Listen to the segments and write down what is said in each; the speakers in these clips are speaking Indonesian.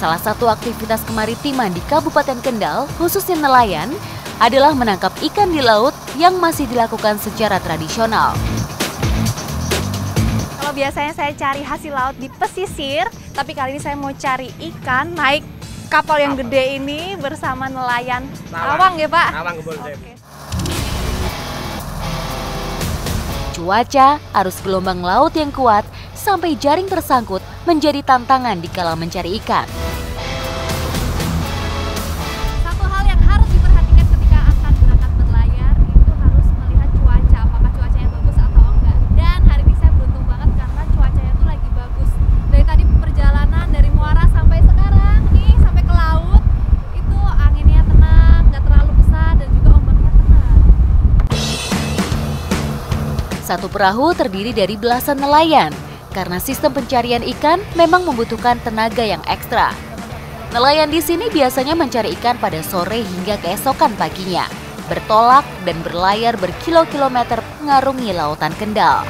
Salah satu aktivitas kemaritiman di Kabupaten Kendal, khususnya nelayan, adalah menangkap ikan di laut yang masih dilakukan secara tradisional. Kalau biasanya saya cari hasil laut di pesisir, tapi kali ini saya mau cari ikan naik kapal yang gede ini bersama nelayan Nawang ya Pak? Nawang Gembul. Cuaca, arus gelombang laut yang kuat, sampai jaring tersangkut menjadi tantangan dikala mencari ikan. Satu hal yang harus diperhatikan ketika akan berangkat berlayar itu harus melihat cuaca, apakah cuacanya bagus atau enggak. Dan hari ini saya beruntung banget karena cuacanya tuh lagi bagus. Dari tadi perjalanan dari Muara sampai sekarang nih sampai ke laut itu anginnya tenang, nggak terlalu besar dan juga ombaknya tenang. Satu perahu terdiri dari belasan nelayan. Karena sistem pencarian ikan memang membutuhkan tenaga yang ekstra. Nelayan di sini biasanya mencari ikan pada sore hingga keesokan paginya, bertolak dan berlayar berkilo-kilometer mengarungi lautan Kendal.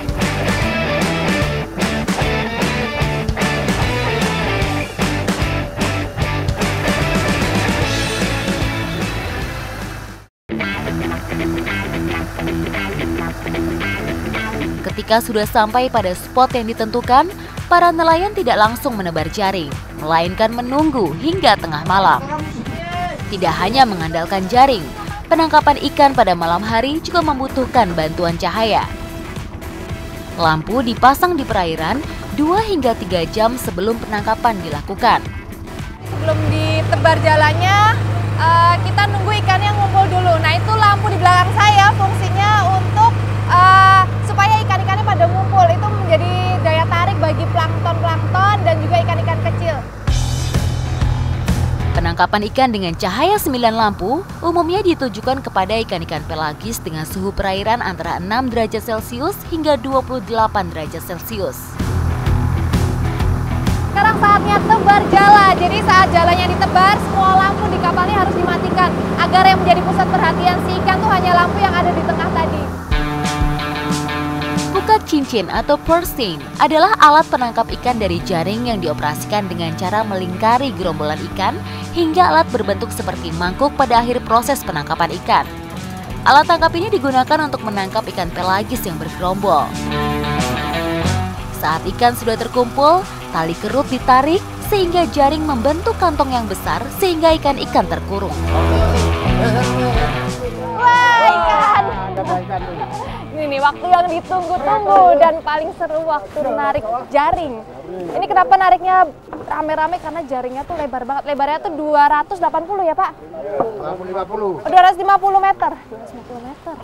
Ketika sudah sampai pada spot yang ditentukan, para nelayan tidak langsung menebar jaring, melainkan menunggu hingga tengah malam. Tidak hanya mengandalkan jaring, penangkapan ikan pada malam hari juga membutuhkan bantuan cahaya. Lampu dipasang di perairan 2 hingga 3 jam sebelum penangkapan dilakukan. Sebelum ditebar jalannya, kita nunggu ikannya ngumpul dulu. Nah itu lampu di belakang saya fungsinya untuk supaya ikan-ikannya pada ngumpul. Itu menjadi daya tarik bagi plankton-plankton dan juga ikan-ikan kecil. Penangkapan ikan dengan cahaya 9 lampu umumnya ditujukan kepada ikan-ikan pelagis dengan suhu perairan antara 6 derajat Celcius hingga 28 derajat Celcius. Sekarang saatnya tebar jala. Jadi saat jalannya ditebar, semua lampu di kapalnya harus dimatikan agar yang menjadi pusat perhatian si ikan tuh hanya lampu yang ada di tengah tadi. Pukat cincin atau purseine adalah alat penangkap ikan dari jaring yang dioperasikan dengan cara melingkari gerombolan ikan hingga alat berbentuk seperti mangkuk pada akhir proses penangkapan ikan. Alat tangkap ini digunakan untuk menangkap ikan pelagis yang bergerombol. Saat ikan sudah terkumpul, tali kerut ditarik sehingga jaring membentuk kantong yang besar sehingga ikan-ikan terkurung. Wah, ikan! Ini nih waktu yang ditunggu-tunggu dan paling seru waktu narik jaring. Ini kenapa nariknya rame-rame karena jaringnya tuh lebar banget. Lebarnya tuh 280 ya Pak? 250. 250 meter. 250 meter.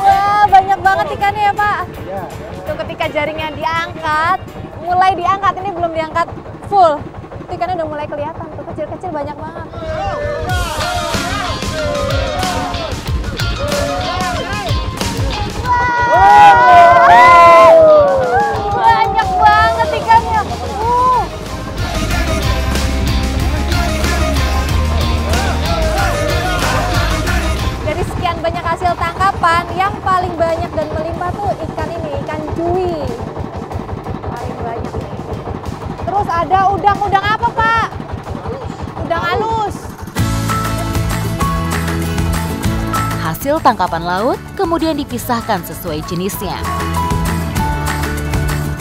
Wah, banyak banget ikannya ya Pak? Tuh ketika jaringnya diangkat, mulai diangkat, ini belum diangkat full. Itu ikannya udah mulai kelihatan, tuh kecil-kecil banyak banget. Banyak banget ikannya. Dari sekian banyak hasil tangkapan, yang paling banyak dan melimpah tuh ikan ini, ikan cui. Paling banyak nih. Terus ada udang apa Pak? Udang halus. Hasil tangkapan laut kemudian dipisahkan sesuai jenisnya.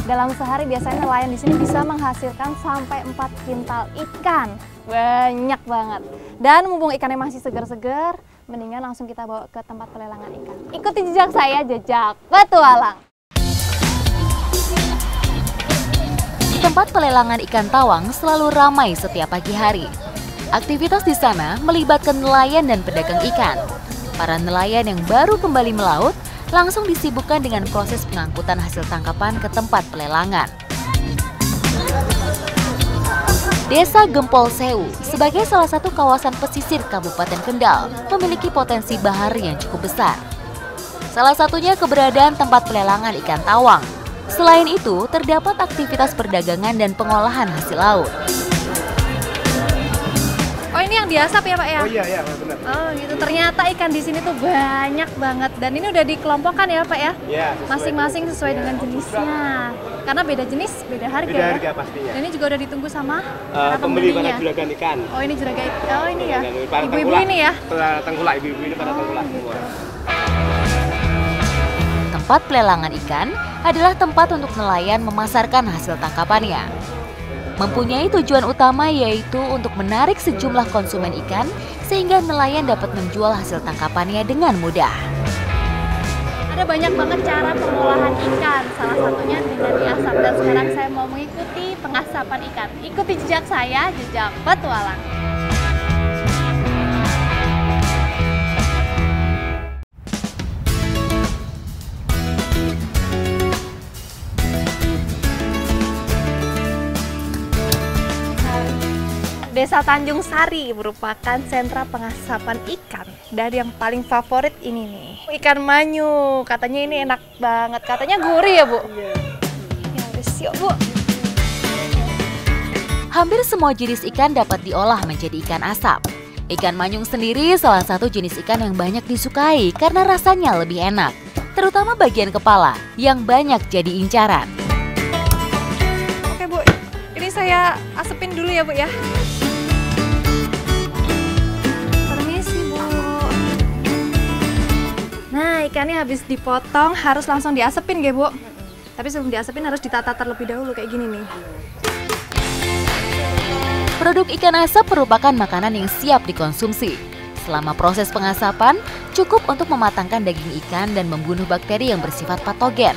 Dalam sehari biasanya nelayan di sini bisa menghasilkan sampai 4 kintal ikan. Banyak banget. Dan mumpung ikannya masih segar-segar, mendingan langsung kita bawa ke tempat pelelangan ikan. Ikuti jejak saya, jejak petualang. Tempat pelelangan ikan tawang selalu ramai setiap pagi hari. Aktivitas di sana melibatkan nelayan dan pedagang ikan. Para nelayan yang baru kembali melaut langsung disibukkan dengan proses pengangkutan hasil tangkapan ke tempat pelelangan. Desa Gempol Sewu sebagai salah satu kawasan pesisir Kabupaten Kendal memiliki potensi bahar yang cukup besar. Salah satunya keberadaan tempat pelelangan ikan tawang. Selain itu, terdapat aktivitas perdagangan dan pengolahan hasil laut. Oh, ini yang diasap ya Pak ya? Oh iya benar. Oh gitu. Ternyata ikan di sini tuh banyak banget dan ini udah dikelompokkan ya Pak ya? Iya. Masing-masing sesuai dengan jenisnya. Karena beda jenis, beda harga. Beda ya? harga pastinya. Dan ini juga udah ditunggu sama para Pembeli pada pembelinya. juragan ikan. Oh ini juragan. Oh ini ya. Para Ibu-ibu tengkulak. ini ya. Para tengkulak, ibu-ibu ini para tengkulak gitu. semua. Tempat pelelangan ikan adalah tempat untuk nelayan memasarkan hasil tangkapannya. Mempunyai tujuan utama yaitu untuk menarik sejumlah konsumen ikan sehingga nelayan dapat menjual hasil tangkapannya dengan mudah. Ada banyak banget cara pengolahan ikan, salah satunya dengan diasap. Dan sekarang saya mau mengikuti pengasapan ikan. Ikuti jejak saya, jejak petualang. Desa Tanjung Sari merupakan sentra pengasapan ikan. Dan yang paling favorit ini nih, ikan manyu. Katanya ini enak banget. Katanya gurih ya Bu? Iya. Ya wes yuk Bu. Hampir semua jenis ikan dapat diolah menjadi ikan asap. Ikan manyung sendiri salah satu jenis ikan yang banyak disukai karena rasanya lebih enak. Terutama bagian kepala yang banyak jadi incaran. Oke Bu, ini saya asepin dulu ya Bu ya. Nah, ikannya habis dipotong harus langsung diasepin ya Bu. Tapi sebelum diasepin harus ditata terlebih dahulu kayak gini nih. Produk ikan asap merupakan makanan yang siap dikonsumsi. Selama proses pengasapan, cukup untuk mematangkan daging ikan dan membunuh bakteri yang bersifat patogen.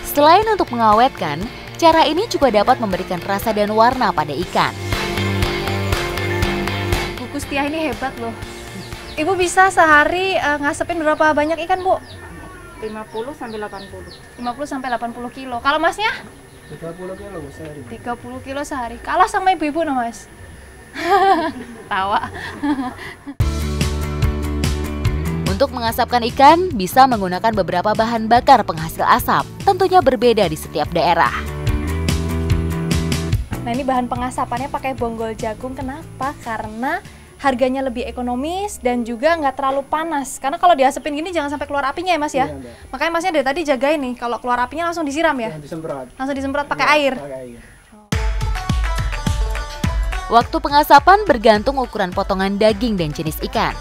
Selain untuk mengawetkan, cara ini juga dapat memberikan rasa dan warna pada ikan. Bu Kustia ini hebat loh. Ibu bisa sehari ngasepin berapa banyak ikan, Bu? 50 sampai 80. 50 sampai 80 kilo. Kalau Masnya? 30 kilo sehari. 30 kilo sehari. Kalah sama ibu-ibu no, Mas? Tawa. Untuk mengasapkan ikan, bisa menggunakan beberapa bahan bakar penghasil asap. Tentunya berbeda di setiap daerah. Nah, ini bahan pengasapannya pakai bonggol jagung. Kenapa? Karena harganya lebih ekonomis dan juga nggak terlalu panas. Karena kalau diasepin gini jangan sampai keluar apinya ya Mas ya. Iya, makanya Masnya dari tadi jagain nih, kalau keluar apinya langsung disiram ya. Disemprot. Langsung disemprot pakai air. Pakai air. Waktu pengasapan bergantung ukuran potongan daging dan jenis ikan.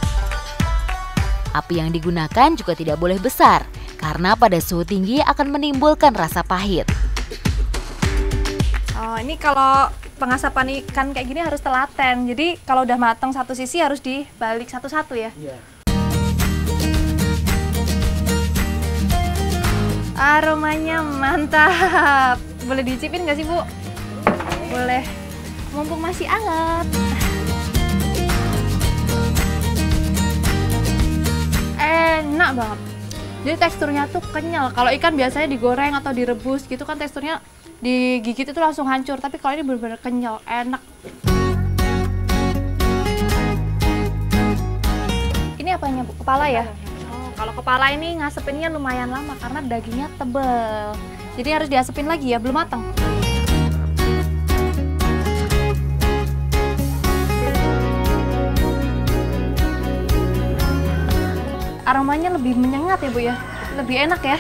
Api yang digunakan juga tidak boleh besar, karena pada suhu tinggi akan menimbulkan rasa pahit. Oh, ini kalau pengasapan ikan kayak gini harus telaten. Jadi kalau udah matang satu sisi harus dibalik satu-satu ya. Iya. Aromanya mantap. Boleh dicipin nggak sih Bu? Boleh. Mumpung masih hangat. Enak banget. Jadi teksturnya tuh kenyal. Kalau ikan biasanya digoreng atau direbus gitu kan teksturnya digigit itu langsung hancur. Tapi kalau ini benar-benar kenyal, enak. Ini apanya Bu? Kepala ya? Oh, kalau kepala ini ngasepinnya lumayan lama karena dagingnya tebel. Jadi harus diasepin lagi ya, belum matang. Aromanya lebih menyengat ya Bu ya? Lebih enak ya?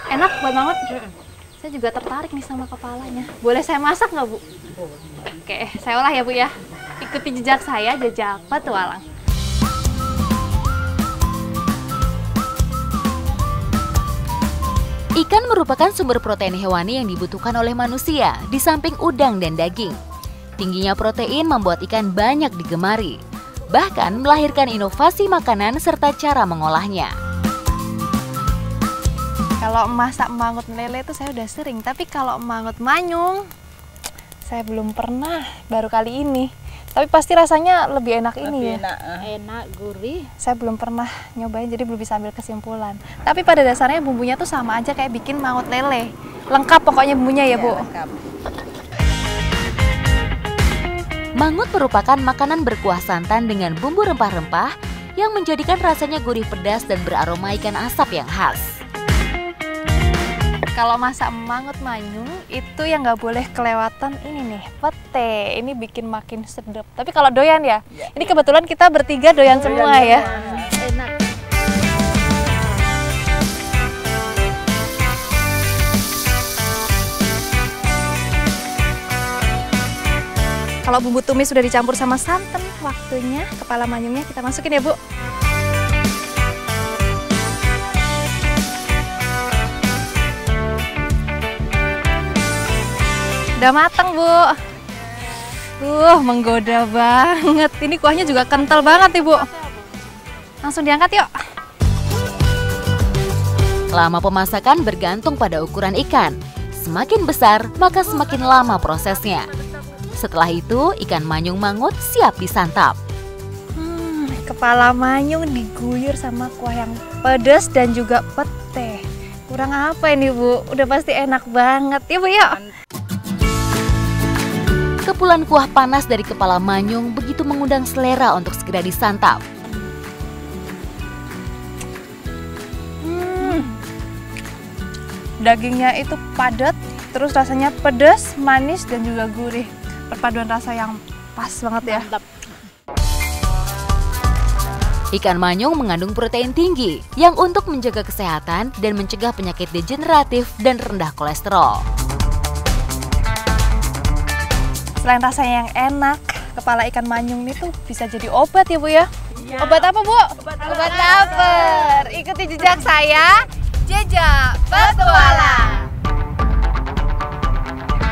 Enak buat banget. Saya juga tertarik nih sama kepalanya. Boleh saya masak nggak Bu? Oke, saya olah ya Bu ya. Ikuti jejak saya, jejak petualang. Ikan merupakan sumber protein hewani yang dibutuhkan oleh manusia di samping udang dan daging. Tingginya protein membuat ikan banyak digemari, bahkan melahirkan inovasi makanan serta cara mengolahnya. Kalau masak mangut lele itu saya udah sering, tapi kalau mangut manyung saya belum pernah, baru kali ini. Tapi pasti rasanya lebih enak ini ya. Enak, gurih. Saya belum pernah nyobain, jadi belum bisa ambil kesimpulan. Tapi pada dasarnya bumbunya tuh sama aja kayak bikin mangut lele. Lengkap pokoknya bumbunya ya Bu. Lengkap. Mangut merupakan makanan berkuah santan dengan bumbu rempah-rempah yang menjadikan rasanya gurih pedas dan beraroma ikan asap yang khas. Kalau masak mangut manyung itu yang nggak boleh kelewatan ini nih, pete. Ini bikin makin sedap. Tapi kalau doyan ya, ini kebetulan kita bertiga doyan semua ya. Enak. Kalau bumbu tumis sudah dicampur sama santan, waktunya kepala manyungnya kita masukin ya, Bu. Udah matang, Bu. Menggoda banget. Ini kuahnya juga kental banget nih, Bu. Langsung diangkat yuk. Lama pemasakan bergantung pada ukuran ikan. Semakin besar, maka semakin lama prosesnya. Setelah itu, ikan manyung mangut siap disantap. Kepala manyung diguyur sama kuah yang pedas dan juga pete. Kurang apa ini, Bu? Udah pasti enak banget ya, Bu ya. Kepulan kuah panas dari kepala manyung begitu mengundang selera untuk segera disantap. Dagingnya itu padat, terus rasanya pedas, manis, dan juga gurih. Perpaduan rasa yang pas banget ya. Mantap. Ikan manyung mengandung protein tinggi yang untuk menjaga kesehatan dan mencegah penyakit degeneratif dan rendah kolesterol. Selain rasanya yang enak, kepala ikan manyung ini tuh bisa jadi obat ya, Bu ya? Iya. Obat apa, Bu? Obat lapar. Ikuti jejak saya, Jejak Petualang.